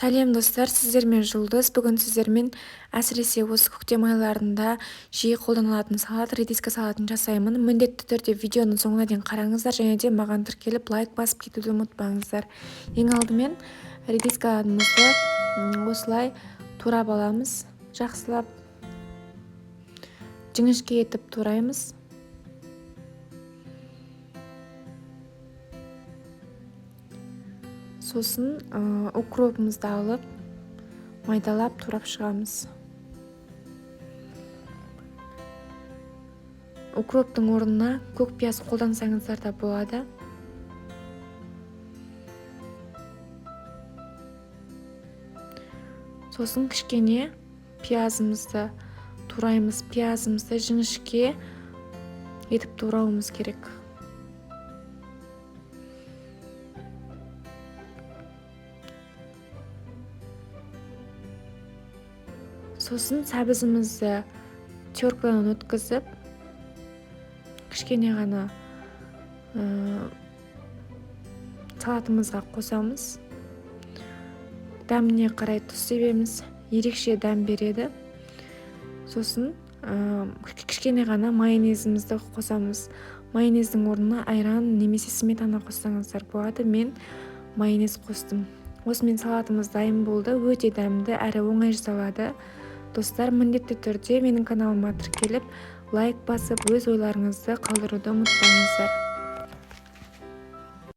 Сәлем достар, сіздермен Жұлдыз. Бүгін сіздермен әсіресе осы көктем айларында жиі қолданылатын салат, редиска салатын жасаймын. Міндетті түрде видеоның соңына дейін қараңыздар және де маған тіркеліп лайк басып кетуді ұмытпаңыздар. Ең алдымен редискамызды осылай турап аламыз, жақсылап жіңішке етіп тураймыз. Сосын укропымызды алып майдалап турап шығамыз. Укроптың орнына көк пияз қолдансаңыздар да болады. Сосын кішкене пиязымызды тураймыз. Пиязымызды жіңішке етіп турауымыз керек. Сосын сәбізімізді теркадан өткізіп, кішкене ғана салатымызға қосамыз. Дәміне қарай тұз себеміз, ерекше дәм береді. Сосын кішкене ғана майонезімізді қосамыз. Майонездің орнына айран немесе сметана қоссаңыздар болады. Мен майонез қостым. Осымен салатымыз дайын болды. Өте дәмді әрі оңай жасалады. Достар, міндетті түрде менің каналыма тіркеліп, лайк басып, өз ойларыңызды қалдыруды ұмытпаңыздар.